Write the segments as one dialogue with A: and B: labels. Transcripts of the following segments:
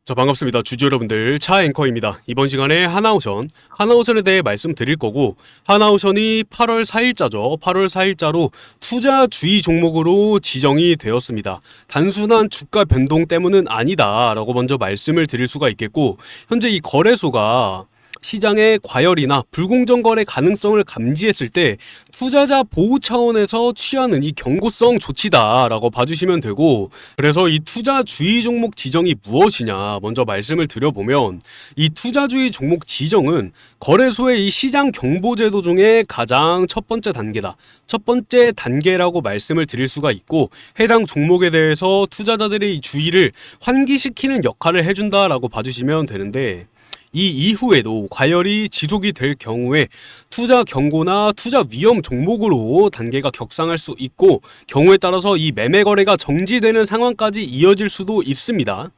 A: 자, 반갑습니다. 주주 여러분들, 차 앵커입니다. 이번 시간에 하나오션에 대해 말씀드릴 거고, 하나오션이 8월 4일자죠. 8월 4일자로 투자 주의 종목으로 지정이 되었습니다. 단순한 주가 변동 때문은 아니다 라고 먼저 말씀을 드릴 수가 있겠고, 현재 이 거래소가 시장의 과열이나 불공정 거래 가능성을 감지했을 때 투자자 보호 차원에서 취하는 이 경고성 조치다라고 봐주시면 되고, 그래서 이 투자 주의 종목 지정이 무엇이냐 먼저 말씀을 드려보면, 이 투자 주의 종목 지정은 거래소의 이 시장 경보 제도 중에 가장 첫 번째 단계다. 첫 번째 단계라고 말씀을 드릴 수가 있고, 해당 종목에 대해서 투자자들의 이 주의를 환기시키는 역할을 해준다라고 봐주시면 되는데, 이 이후에도 과열이 지속이 될 경우에 투자 경고나 투자 위험 종목으로 단계가 격상할 수 있고, 경우에 따라서 이 매매 거래가 정지되는 상황까지 이어질 수도 있습니다.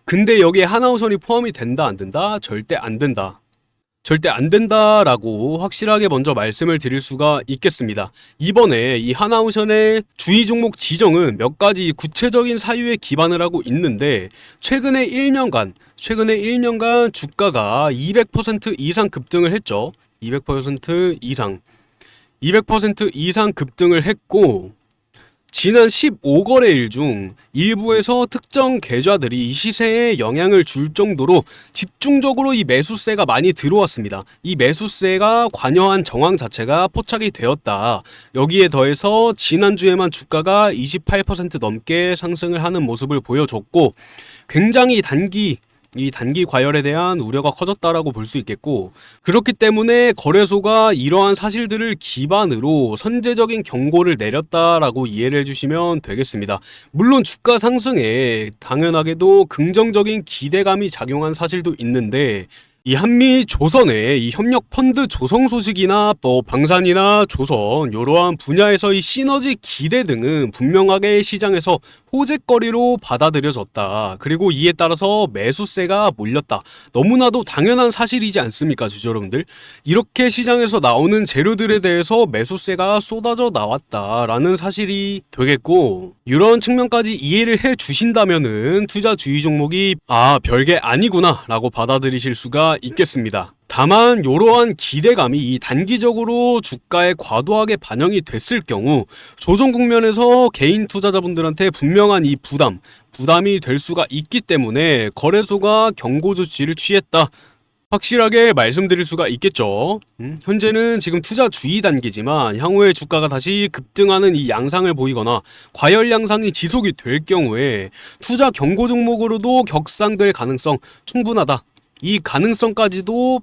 A: 근데 여기에 하나오션이 포함이 된다 안 된다? 절대 안 된다. 절대 안 된다라고 확실하게 먼저 말씀을 드릴 수가 있겠습니다. 이번에 이 하나오션의 주의 종목 지정은 몇 가지 구체적인 사유에 기반을 하고 있는데, 최근에 1년간 주가가 200% 이상 급등을 했죠. 200% 이상 급등을 했고, 지난 15거래일 중 일부에서 특정 계좌들이 이 시세에 영향을 줄 정도로 집중적으로 이 매수세가 많이 들어왔습니다. 이 매수세가 관여한 정황 자체가 포착이 되었다. 여기에 더해서 지난주에만 주가가 28% 넘게 상승을 하는 모습을 보여줬고, 굉장히 단기 과열에 대한 우려가 커졌다라고 볼 수 있겠고, 그렇기 때문에 거래소가 이러한 사실들을 기반으로 선제적인 경고를 내렸다라고 이해를 해주시면 되겠습니다. 물론 주가 상승에 당연하게도 긍정적인 기대감이 작용한 사실도 있는데, 이 한미 조선의 이 협력 펀드 조성 소식이나 또 방산이나 조선 이러한 분야에서 이 시너지 기대 등은 분명하게 시장에서 호재거리로 받아들여졌다. 그리고 이에 따라서 매수세가 몰렸다. 너무나도 당연한 사실이지 않습니까, 주주 여러분들? 이렇게 시장에서 나오는 재료들에 대해서 매수세가 쏟아져 나왔다라는 사실이 되겠고, 이런 측면까지 이해를 해 주신다면은 투자 주의 종목이 별게 아니구나 라고 받아들이실 수가 있겠습니다. 다만 이러한 기대감이 이 단기적으로 주가에 과도하게 반영이 됐을 경우 조정 국면에서 개인 투자자분들한테 분명한 이 부담이 될 수가 있기 때문에 거래소가 경고 조치를 취했다, 확실하게 말씀드릴 수가 있겠죠. 현재는 지금 투자 주의 단계지만 향후에 주가가 다시 급등하는 이 양상을 보이거나 과열 양상이 지속이 될 경우에 투자 경고 종목으로도 격상될 가능성 충분하다. 이 가능성까지도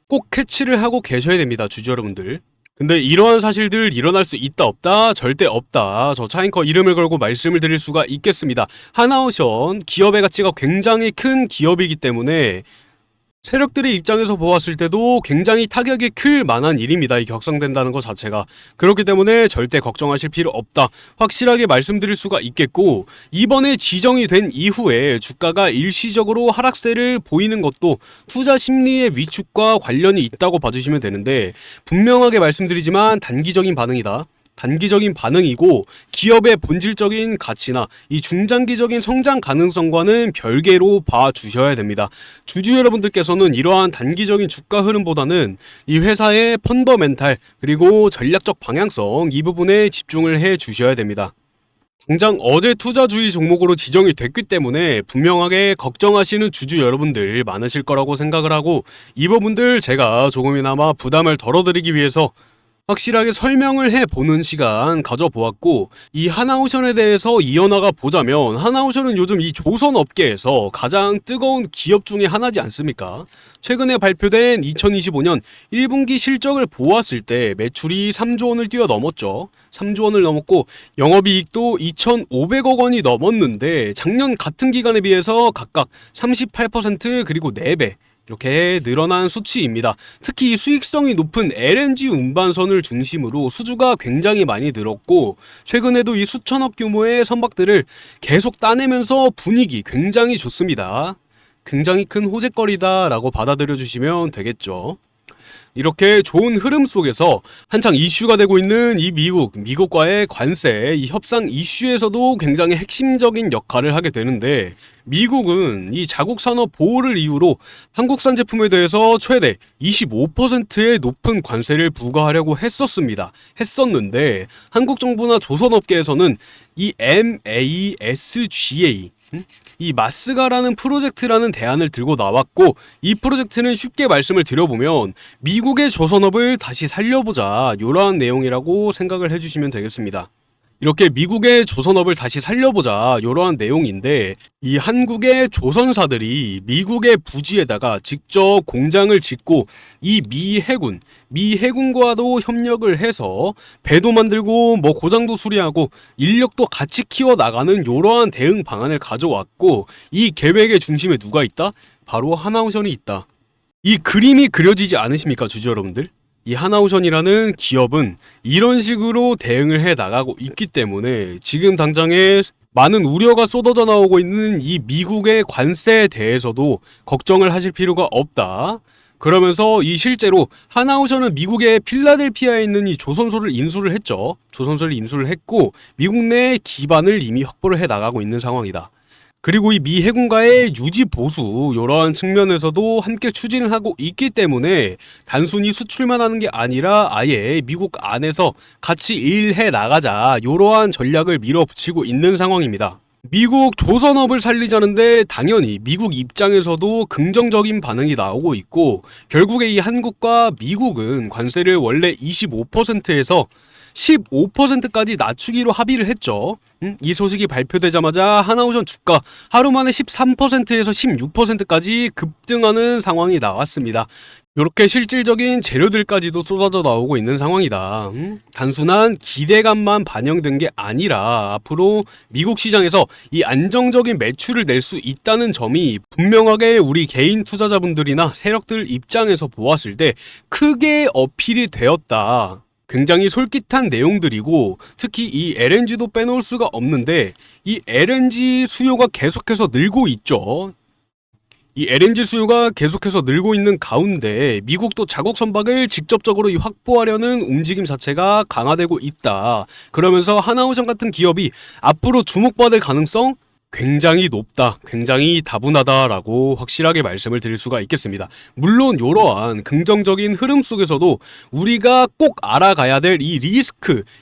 A: 꼭 캐치를 하고 계셔야 됩니다, 주주 여러분들. 근데 이러한 사실들 일어날 수 있다 없다? 절대 없다. 저 차잉커 이름을 걸고 말씀을 드릴 수가 있겠습니다. 하나오션 기업의 가치가 굉장히 큰 기업이기 때문에 세력들의 입장에서 보았을 때도 굉장히 타격이 클 만한 일입니다. 이 격상된다는 것 자체가. 그렇기 때문에 절대 걱정하실 필요 없다, 확실하게 말씀드릴 수가 있겠고, 이번에 지정이 된 이후에 주가가 일시적으로 하락세를 보이는 것도 투자 심리의 위축과 관련이 있다고 봐주시면 되는데, 분명하게 말씀드리지만 단기적인 반응이고 기업의 본질적인 가치나 이 중장기적인 성장 가능성과는 별개로 봐주셔야 됩니다. 주주 여러분들께서는 이러한 단기적인 주가 흐름보다는 이 회사의 펀더멘탈 그리고 전략적 방향성, 이 부분에 집중을 해 주셔야 됩니다. 당장 어제 투자주의 종목으로 지정이 됐기 때문에 분명하게 걱정하시는 주주 여러분들 많으실 거라고 생각을 하고, 이 부분들 제가 조금이나마 부담을 덜어드리기 위해서 확실하게 설명을 해보는 시간 가져보았고, 이 하나오션에 대해서 이어나가 보자면, 하나오션은 요즘 이 조선 업계에서 가장 뜨거운 기업 중에 하나지 않습니까? 최근에 발표된 2025년 1분기 실적을 보았을 때 매출이 3조 원을 뛰어넘었죠. 3조 원을 넘었고 영업이익도 2,500억 원이 넘었는데, 작년 같은 기간에 비해서 각각 38% 그리고 4배 이렇게 늘어난 수치입니다. 특히 수익성이 높은 LNG 운반선을 중심으로 수주가 굉장히 많이 늘었고, 최근에도 이 수천억 규모의 선박들을 계속 따내면서 분위기 굉장히 좋습니다. 굉장히 큰 호재거리다라고 받아들여 주시면 되겠죠. 이렇게 좋은 흐름 속에서 한창 이슈가 되고 있는 이 미국과의 관세, 이 협상 이슈에서도 굉장히 핵심적인 역할을 하게 되는데, 미국은 이 자국 산업 보호를 이유로 한국산 제품에 대해서 최대 25%의 높은 관세를 부과하려고 했었는데, 한국 정부나 조선업계에서는 이 MASGA, 이 마스가라는 프로젝트라는 대안을 들고 나왔고, 이 프로젝트는 쉽게 말씀을 드려보면 미국의 조선업을 다시 살려보자, 이러한 내용이라고 생각을 해주시면 되겠습니다. 이렇게 미국의 조선업을 다시 살려보자, 이러한 내용인데, 이 한국의 조선사들이 미국의 부지에다가 직접 공장을 짓고 이 미해군과도 협력을 해서 배도 만들고 뭐 고장도 수리하고 인력도 같이 키워나가는 이러한 대응 방안을 가져왔고, 이 계획의 중심에 누가 있다? 바로 하나오션이 있다. 이 그림이 그려지지 않으십니까, 주주 여러분들? 이 하나오션이라는 기업은 이런 식으로 대응을 해 나가고 있기 때문에 지금 당장에 많은 우려가 쏟아져 나오고 있는 이 미국의 관세에 대해서도 걱정을 하실 필요가 없다. 그러면서 이 실제로 하나오션은 미국의 필라델피아에 있는 이 조선소를 인수를 했죠. 조선소를 인수를 했고 미국 내 기반을 이미 확보를 해 나가고 있는 상황이다. 그리고 이 미 해군과의 유지 보수 이러한 측면에서도 함께 추진을 하고 있기 때문에 단순히 수출만 하는 게 아니라 아예 미국 안에서 같이 일해 나가자 이러한 전략을 밀어붙이고 있는 상황입니다. 미국 조선업을 살리자는데 당연히 미국 입장에서도 긍정적인 반응이 나오고 있고, 결국에 이 한국과 미국은 관세를 원래 25%에서 15%까지 낮추기로 합의를 했죠. 이 소식이 발표되자마자 하나오션 주가 하루 만에 13%에서 16%까지 급등하는 상황이 나왔습니다. 이렇게 실질적인 재료들까지도 쏟아져 나오고 있는 상황이다. 단순한 기대감만 반영된 게 아니라 앞으로 미국 시장에서 이 안정적인 매출을 낼 수 있다는 점이 분명하게 우리 개인 투자자분들이나 세력들 입장에서 보았을 때 크게 어필이 되었다. 굉장히 솔깃한 내용들이고, 특히 이 LNG도 빼놓을 수가 없는데 이 LNG 수요가 계속해서 늘고 있죠. 이 LNG 수요가 계속해서 늘고 있는 가운데 미국도 자국 선박을 직접적으로 확보하려는 움직임 자체가 강화되고 있다. 그러면서 하나오션 같은 기업이 앞으로 주목받을 가능성 굉장히 높다, 굉장히 다분하다라고 확실하게 말씀을 드릴 수가 있겠습니다. 물론 이러한 긍정적인 흐름 속에서도 우리가 꼭 알아가야 될 이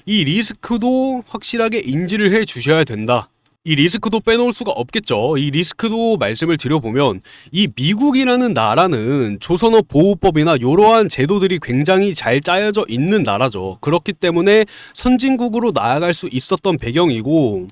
A: 리스크도 확실하게 인지를 해 주셔야 된다. 이 리스크도 빼놓을 수가 없겠죠. 이 리스크도 말씀을 드려보면 이 미국이라는 나라는 조선업 보호법이나 이러한 제도들이 굉장히 잘 짜여져 있는 나라죠. 그렇기 때문에 선진국으로 나아갈 수 있었던 배경이고,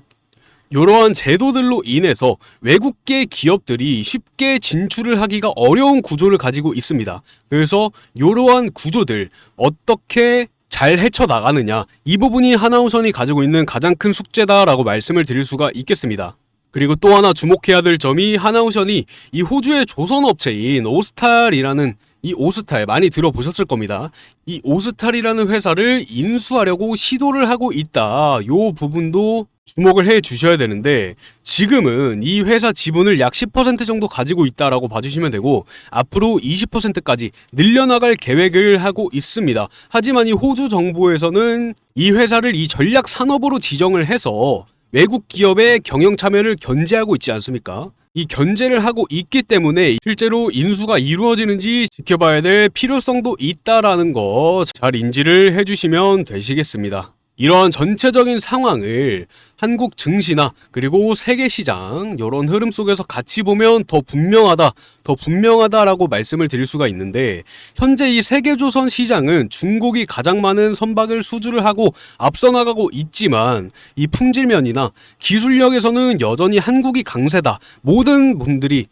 A: 이러한 제도들로 인해서 외국계 기업들이 쉽게 진출을 하기가 어려운 구조를 가지고 있습니다. 그래서 이러한 구조들 어떻게 잘 헤쳐나가느냐, 이 부분이 하나오션이 가지고 있는 가장 큰 숙제다라고 말씀을 드릴 수가 있겠습니다. 그리고 또 하나 주목해야 될 점이 하나오션이 이 호주의 조선업체인 오스탈이라는, 이 오스탈 많이 들어보셨을 겁니다. 이 오스탈이라는 회사를 인수하려고 시도를 하고 있다. 요 부분도 주목을 해 주셔야 되는데, 지금은 이 회사 지분을 약 10% 정도 가지고 있다라고 봐주시면 되고 앞으로 20%까지 늘려나갈 계획을 하고 있습니다. 하지만 이 호주 정부에서는 이 회사를 이 전략 산업으로 지정을 해서 외국 기업의 경영 참여를 견제하고 있지 않습니까? 이 견제를 하고 있기 때문에 실제로 인수가 이루어지는지 지켜봐야 될 필요성도 있다라는 거 잘 인지를 해주시면 되시겠습니다. 이러한 전체적인 상황을 한국 증시나 그리고 세계 시장 이런 흐름 속에서 같이 보면 더 분명하다라고 말씀을 드릴 수가 있는데, 현재 이 세계조선 시장은 중국이 가장 많은 선박을 수주를 하고 앞서 나가고 있지만 이 품질면이나 기술력에서는 여전히 한국이 강세다. 모든 분들이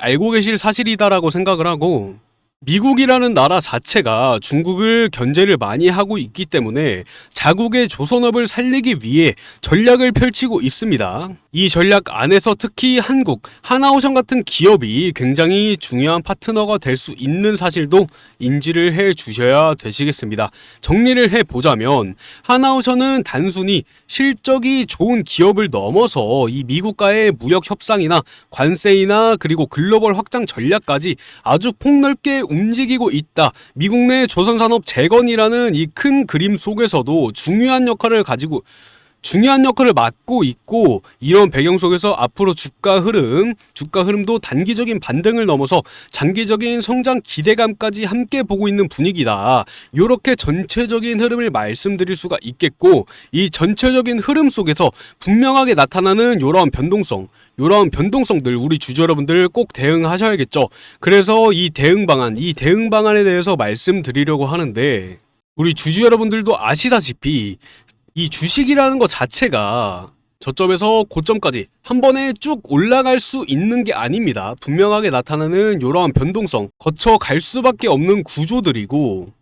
A: 알고 계실 사실이다라고 생각을 하고, 미국이라는 나라 자체가 중국을 견제를 많이 하고 있기 때문에 자국의 조선업을 살리기 위해 전략을 펼치고 있습니다. 이 전략 안에서 특히 한국, 하나오션 같은 기업이 굉장히 중요한 파트너가 될 수 있는 사실도 인지를 해 주셔야 되시겠습니다. 정리를 해보자면 하나오션은 단순히 실적이 좋은 기업을 넘어서 이 미국과의 무역 협상이나 관세이나 그리고 글로벌 확장 전략까지 아주 폭넓게 움직이고 있다. 미국 내 조선산업 재건이라는 이 큰 그림 속에서도 중요한 역할을 맡고 있고, 이런 배경 속에서 앞으로 주가 흐름도 단기적인 반등을 넘어서 장기적인 성장 기대감까지 함께 보고 있는 분위기다. 요렇게 전체적인 흐름을 말씀드릴 수가 있겠고, 이 전체적인 흐름 속에서 분명하게 나타나는 요런 변동성들 우리 주주 여러분들 꼭 대응하셔야겠죠. 그래서 이 대응 방안에 대해서 말씀드리려고 하는데, 우리 주주 여러분들도 아시다시피 이 주식이라는 것 자체가 저점에서 고점까지 한 번에 쭉 올라갈 수 있는 게 아닙니다. 분명하게 나타나는 이러한 변동성 거쳐갈 수밖에 없는 구조들이고,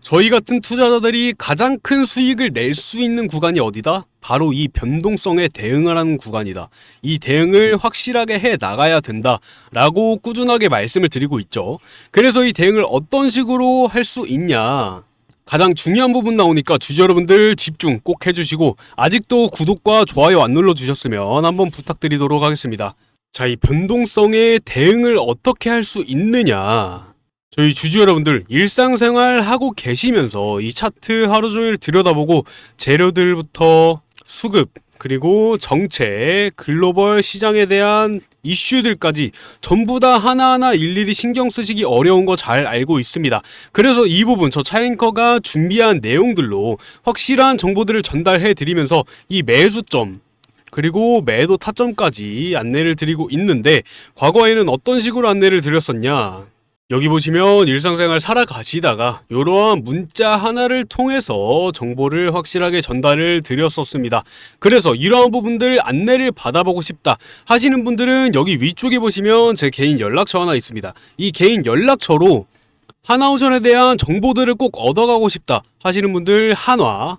A: 저희 같은 투자자들이 가장 큰 수익을 낼 수 있는 구간이 어디다? 바로 이 변동성에 대응을 하는 구간이다. 이 대응을 확실하게 해 나가야 된다 라고 꾸준하게 말씀을 드리고 있죠. 그래서 이 대응을 어떤 식으로 할 수 있냐, 가장 중요한 부분 나오니까 주주 여러분들 집중 꼭 해주시고, 아직도 구독과 좋아요 안 눌러주셨으면 한번 부탁드리도록 하겠습니다. 자, 이 변동성에 대응을 어떻게 할 수 있느냐, 저희 주주 여러분들 일상생활 하고 계시면서 이 차트 하루 종일 들여다보고 재료들부터 수급, 그리고 정책, 글로벌 시장에 대한 이슈들까지 전부 다 하나하나 일일이 신경 쓰시기 어려운 거 잘 알고 있습니다. 그래서 이 부분 저 차앵커가 준비한 내용들로 확실한 정보들을 전달해 드리면서 이 매수점 그리고 매도 타점까지 안내를 드리고 있는데, 과거에는 어떤 식으로 안내를 드렸었냐, 여기 보시면 일상생활 살아가시다가 이러한 문자 하나를 통해서 정보를 확실하게 전달을 드렸었습니다. 그래서 이러한 부분들 안내를 받아보고 싶다 하시는 분들은 여기 위쪽에 보시면 제 개인 연락처 하나 있습니다. 이 개인 연락처로 하나오션에 대한 정보들을 꼭 얻어가고 싶다 하시는 분들 한화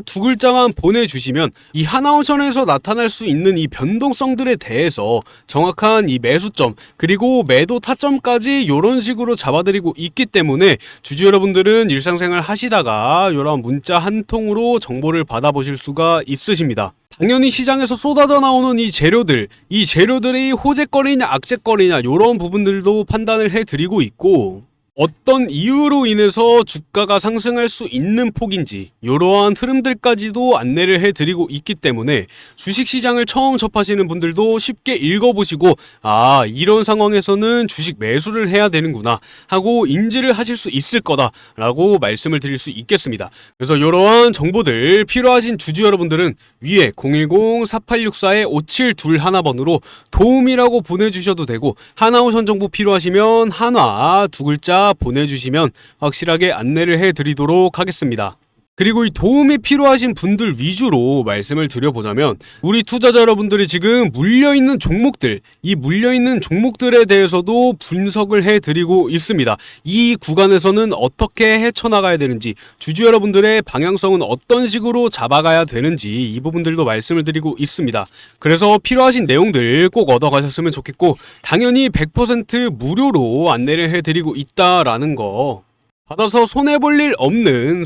A: 두 글자만 보내주시면 이 하나오션에서 나타날 수 있는 이 변동성들에 대해서 정확한 이 매수점 그리고 매도 타점까지 이런 식으로 잡아드리고 있기 때문에 주주 여러분들은 일상생활 하시다가 이런 문자 한 통으로 정보를 받아보실 수가 있으십니다. 당연히 시장에서 쏟아져 나오는 이 재료들이 호재거리냐 악재거리냐 이런 부분들도 판단을 해드리고 있고, 어떤 이유로 인해서 주가가 상승할 수 있는 폭인지 이러한 흐름들까지도 안내를 해드리고 있기 때문에 주식시장을 처음 접하시는 분들도 쉽게 읽어보시고, 아, 이런 상황에서는 주식 매수를 해야 되는구나 하고 인지를 하실 수 있을 거다 라고 말씀을 드릴 수 있겠습니다. 그래서 이러한 정보들 필요하신 주주 여러분들은 위에 010-4864-5721번으로 도움이라고 보내주셔도 되고, 하나오션 정보 필요하시면 한화 두 글자 보내주시면 확실하게 안내를 해드리도록 하겠습니다. 그리고 이 도움이 필요하신 분들 위주로 말씀을 드려보자면, 우리 투자자 여러분들이 지금 물려있는 종목들, 이 물려있는 종목들에 대해서도 분석을 해드리고 있습니다. 이 구간에서는 어떻게 헤쳐나가야 되는지, 주주 여러분들의 방향성은 어떤 식으로 잡아가야 되는지 이 부분들도 말씀을 드리고 있습니다. 그래서 필요하신 내용들 꼭 얻어가셨으면 좋겠고, 당연히 100% 무료로 안내를 해드리고 있다라는 거 받아서 손해볼 일 없는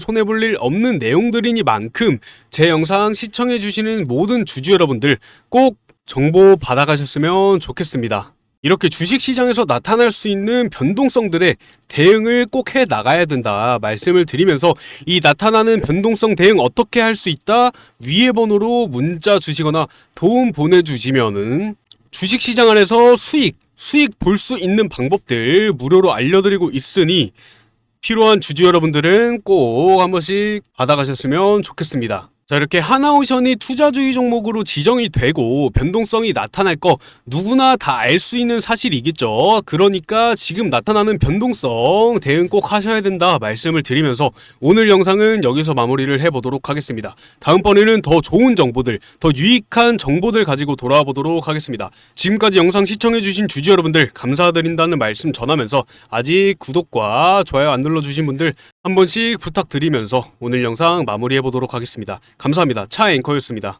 A: 내용들이니만큼 제 영상 시청해주시는 모든 주주 여러분들 꼭 정보 받아가셨으면 좋겠습니다. 이렇게 주식시장에서 나타날 수 있는 변동성들에 대응을 꼭 해 나가야 된다 말씀을 드리면서, 이 나타나는 변동성 대응 어떻게 할 수 있다? 위에 번호로 문자 주시거나 도움 보내주시면은 주식시장 안에서 수익 볼 수 있는 방법들 무료로 알려드리고 있으니 필요한 주주 여러분들은 꼭 한 번씩 받아가셨으면 좋겠습니다. 자, 이렇게 하나오션이 투자주의 종목으로 지정이 되고 변동성이 나타날 거 누구나 다 알 수 있는 사실이겠죠. 그러니까 지금 나타나는 변동성 대응 꼭 하셔야 된다 말씀을 드리면서 오늘 영상은 여기서 마무리를 해보도록 하겠습니다. 다음번에는 더 좋은 정보들, 더 유익한 정보들 가지고 돌아와 보도록 하겠습니다. 지금까지 영상 시청해주신 주주 여러분들 감사드린다는 말씀 전하면서, 아직 구독과 좋아요 안 눌러주신 분들 한 번씩 부탁드리면서 오늘 영상 마무리해보도록 하겠습니다. 감사합니다. 차앵커였습니다.